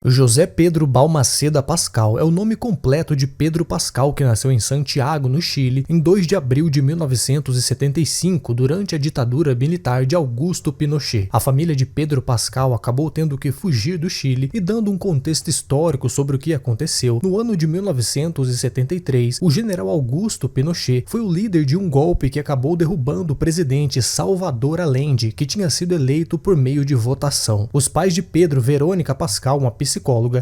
José Pedro Balmaceda Pascal é o nome completo de Pedro Pascal, que nasceu em Santiago, no Chile, em 2 de abril de 1975, durante a ditadura militar de Augusto Pinochet. A família de Pedro Pascal acabou tendo que fugir do Chile e, dando um contexto histórico sobre o que aconteceu, no ano de 1973, o general Augusto Pinochet foi o líder de um golpe que acabou derrubando o presidente Salvador Allende, que tinha sido eleito por meio de votação. Os pais de Pedro, Verônica Pascal, uma psicóloga,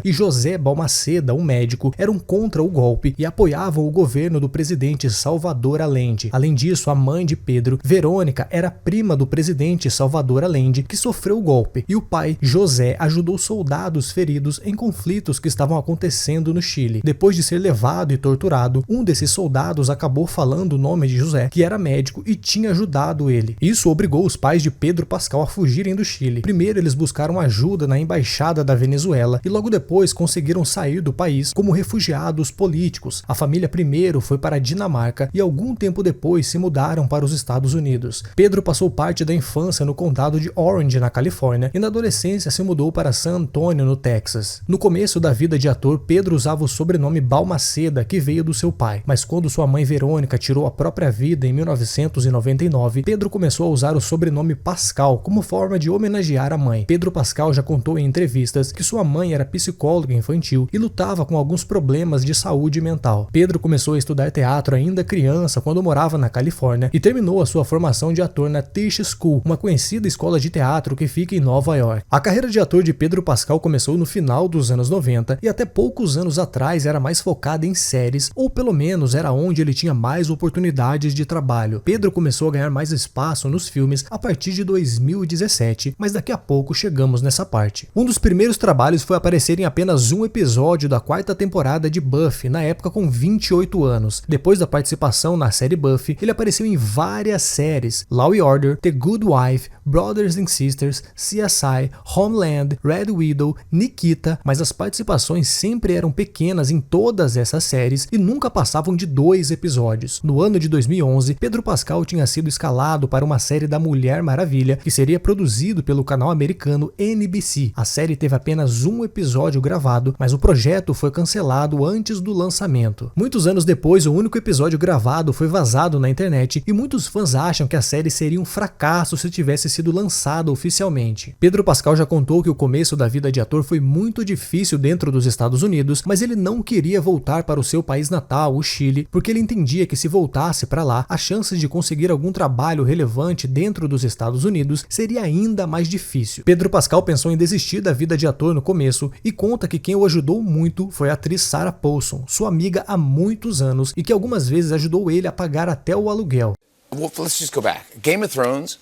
e José Balmaceda, um médico, eram contra o golpe e apoiavam o governo do presidente Salvador Allende. Além disso, a mãe de Pedro, Verônica, era prima do presidente Salvador Allende, que sofreu o golpe, e o pai, José, ajudou soldados feridos em conflitos que estavam acontecendo no Chile. Depois de ser levado e torturado, um desses soldados acabou falando o nome de José, que era médico e tinha ajudado ele. Isso obrigou os pais de Pedro Pascal a fugirem do Chile. Primeiro, eles buscaram ajuda na embaixada da Venezuela e logo depois conseguiram sair do país como refugiados políticos. A família primeiro foi para a Dinamarca e algum tempo depois se mudaram para os Estados Unidos. Pedro passou parte da infância no condado de Orange, na Califórnia, e na adolescência se mudou para San Antonio, no Texas. No começo da vida de ator, Pedro usava o sobrenome Balmaceda, que veio do seu pai, mas quando sua mãe Verônica tirou a própria vida em 1999, Pedro começou a usar o sobrenome Pascal como forma de homenagear a mãe. Pedro Pascal já contou em entrevistas que sua mãe era psicóloga infantil e lutava com alguns problemas de saúde mental. Pedro começou a estudar teatro ainda criança quando morava na Califórnia e terminou a sua formação de ator na Tisch School, uma conhecida escola de teatro que fica em Nova York. A carreira de ator de Pedro Pascal começou no final dos anos 90 e até poucos anos atrás era mais focada em séries, ou pelo menos era onde ele tinha mais oportunidades de trabalho. Pedro começou a ganhar mais espaço nos filmes a partir de 2017, mas daqui a pouco chegamos nessa parte. Um dos primeiros trabalhos foi aparecer em apenas um episódio da 4ª temporada de Buffy, na época com 28 anos. Depois da participação na série Buffy, ele apareceu em várias séries: Law & Order, The Good Wife, Brothers and Sisters, CSI, Homeland, Red Widow, Nikita, mas as participações sempre eram pequenas em todas essas séries e nunca passavam de 2 episódios. No ano de 2011, Pedro Pascal tinha sido escalado para uma série da Mulher Maravilha, que seria produzido pelo canal americano NBC. A série teve apenas um episódio gravado, mas o projeto foi cancelado antes do lançamento. Muitos anos depois, o único episódio gravado foi vazado na internet e muitos fãs acham que a série seria um fracasso se tivesse sido lançada oficialmente. Pedro Pascal já contou que o começo da vida de ator foi muito difícil dentro dos Estados Unidos, mas ele não queria voltar para o seu país natal, o Chile, porque ele entendia que se voltasse para lá, as chances de conseguir algum trabalho relevante dentro dos Estados Unidos seria ainda mais difícil. Pedro Pascal pensou em desistir da vida de ator no começo e conta que quem o ajudou muito foi a atriz Sarah Paulson, sua amiga há muitos anos e que algumas vezes ajudou ele a pagar até o aluguel. Well, let's just go back. Game of Thrones.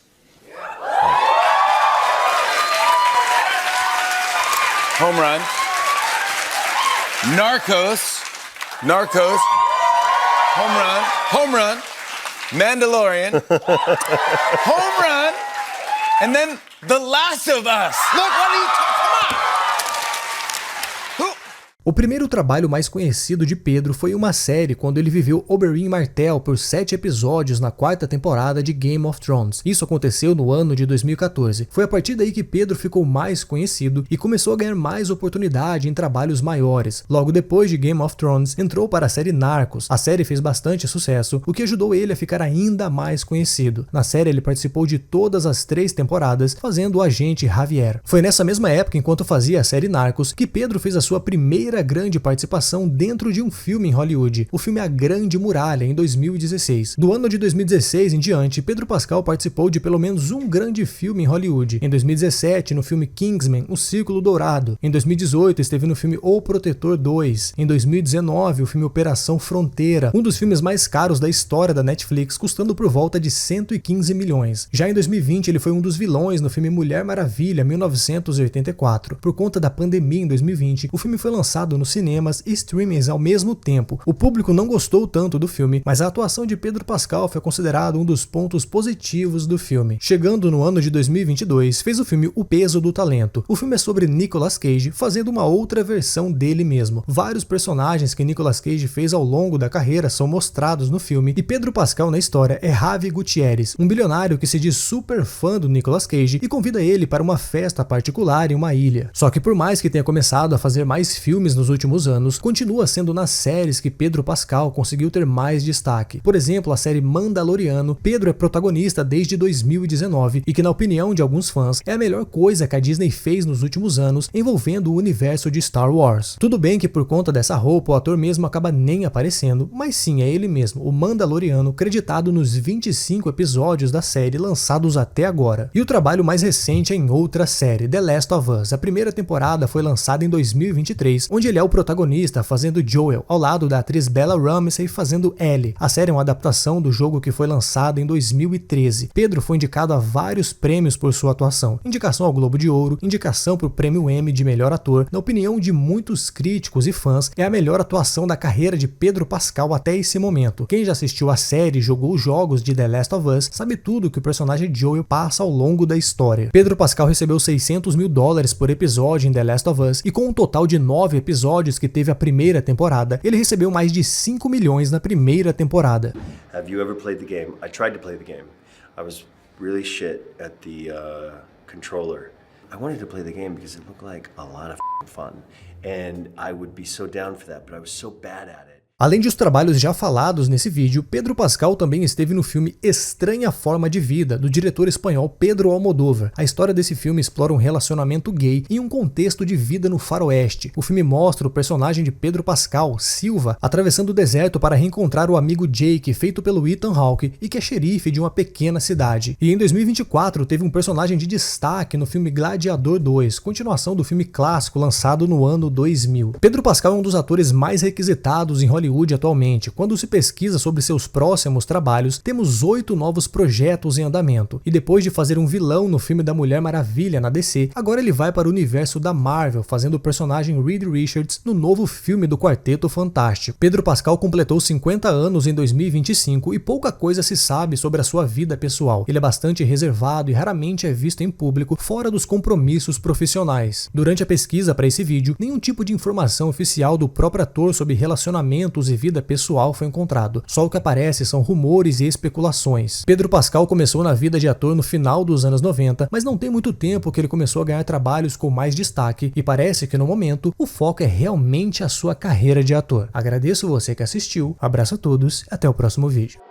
Home Run. Narcos. Home Run. Mandalorian. Home Run. And then The Last of Us. Look, what are you come on. O primeiro trabalho mais conhecido de Pedro foi uma série quando ele viveu Oberyn Martell por 7 episódios na 4ª temporada de Game of Thrones. Isso aconteceu no ano de 2014. Foi a partir daí que Pedro ficou mais conhecido e começou a ganhar mais oportunidade em trabalhos maiores. Logo depois de Game of Thrones, entrou para a série Narcos. A série fez bastante sucesso, o que ajudou ele a ficar ainda mais conhecido. Na série ele participou de todas as 3 temporadas, fazendo o agente Javier. Foi nessa mesma época, enquanto fazia a série Narcos, que Pedro fez a sua primeira grande participação dentro de um filme em Hollywood, o filme A Grande Muralha, em 2016. Do ano de 2016 em diante, Pedro Pascal participou de pelo menos um grande filme em Hollywood. Em 2017, no filme Kingsman, O Círculo Dourado. Em 2018, esteve no filme O Protetor 2. Em 2019, o filme Operação Fronteira, um dos filmes mais caros da história da Netflix, custando por volta de 115 milhões. Já em 2020, ele foi um dos vilões no filme Mulher Maravilha, 1984. Por conta da pandemia em 2020, o filme foi lançado lançado nos cinemas e streamings ao mesmo tempo. O público não gostou tanto do filme, mas a atuação de Pedro Pascal foi considerado um dos pontos positivos do filme. Chegando no ano de 2022, fez o filme O Peso do Talento. O filme é sobre Nicolas Cage fazendo uma outra versão dele mesmo. Vários personagens que Nicolas Cage fez ao longo da carreira são mostrados no filme, e Pedro Pascal na história é Javi Gutierrez, um bilionário que se diz super fã do Nicolas Cage e convida ele para uma festa particular em uma ilha. Só que por mais que tenha começado a fazer mais filmes nos últimos anos, continua sendo nas séries que Pedro Pascal conseguiu ter mais destaque. Por exemplo, a série Mandaloriano, Pedro é protagonista desde 2019 e que, na opinião de alguns fãs, é a melhor coisa que a Disney fez nos últimos anos envolvendo o universo de Star Wars. Tudo bem que por conta dessa roupa o ator mesmo acaba nem aparecendo, mas sim, é ele mesmo, o Mandaloriano, creditado nos 25 episódios da série lançados até agora. E o trabalho mais recente é em outra série, The Last of Us. A primeira temporada foi lançada em 2023, onde ele é o protagonista fazendo Joel, ao lado da atriz Bella Ramsey fazendo Ellie. A série é uma adaptação do jogo que foi lançado em 2013. Pedro foi indicado a vários prêmios por sua atuação. Indicação ao Globo de Ouro, indicação para o Prêmio Emmy de melhor ator. Na opinião de muitos críticos e fãs, é a melhor atuação da carreira de Pedro Pascal até esse momento. Quem já assistiu a série e jogou os jogos de The Last of Us sabe tudo que o personagem Joel passa ao longo da história. Pedro Pascal recebeu $600 mil por episódio em The Last of Us, e com um total de 9 episódios que teve a primeira temporada, ele recebeu mais de 5 milhões na primeira temporada. Have you ever played the game? I tried to play the game. I was really shit at the controller. I wanted to play the game because it looked like a lot of fun, and I would be so down for that, but I was so bad at it. Além dos trabalhos já falados nesse vídeo, Pedro Pascal também esteve no filme Estranha Forma de Vida, do diretor espanhol Pedro Almodóvar. A história desse filme explora um relacionamento gay em um contexto de vida no faroeste. O filme mostra o personagem de Pedro Pascal, Silva, atravessando o deserto para reencontrar o amigo Jake, feito pelo Ethan Hawke, e que é xerife de uma pequena cidade. E em 2024 teve um personagem de destaque no filme Gladiador 2, continuação do filme clássico lançado no ano 2000. Pedro Pascal é um dos atores mais requisitados em Hollywood atualmente. Quando se pesquisa sobre seus próximos trabalhos, temos 8 novos projetos em andamento. E depois de fazer um vilão no filme da Mulher Maravilha na DC, agora ele vai para o universo da Marvel, fazendo o personagem Reed Richards no novo filme do Quarteto Fantástico. Pedro Pascal completou 50 anos em 2025 e pouca coisa se sabe sobre a sua vida pessoal. Ele é bastante reservado e raramente é visto em público fora dos compromissos profissionais. Durante a pesquisa para esse vídeo, nenhum tipo de informação oficial do próprio ator sobre relacionamentos e vida pessoal foi encontrado. Só o que aparece são rumores e especulações. Pedro Pascal começou na vida de ator no final dos anos 90, mas não tem muito tempo que ele começou a ganhar trabalhos com mais destaque, e parece que no momento o foco é realmente a sua carreira de ator. Agradeço você que assistiu, abraço a todos e até o próximo vídeo.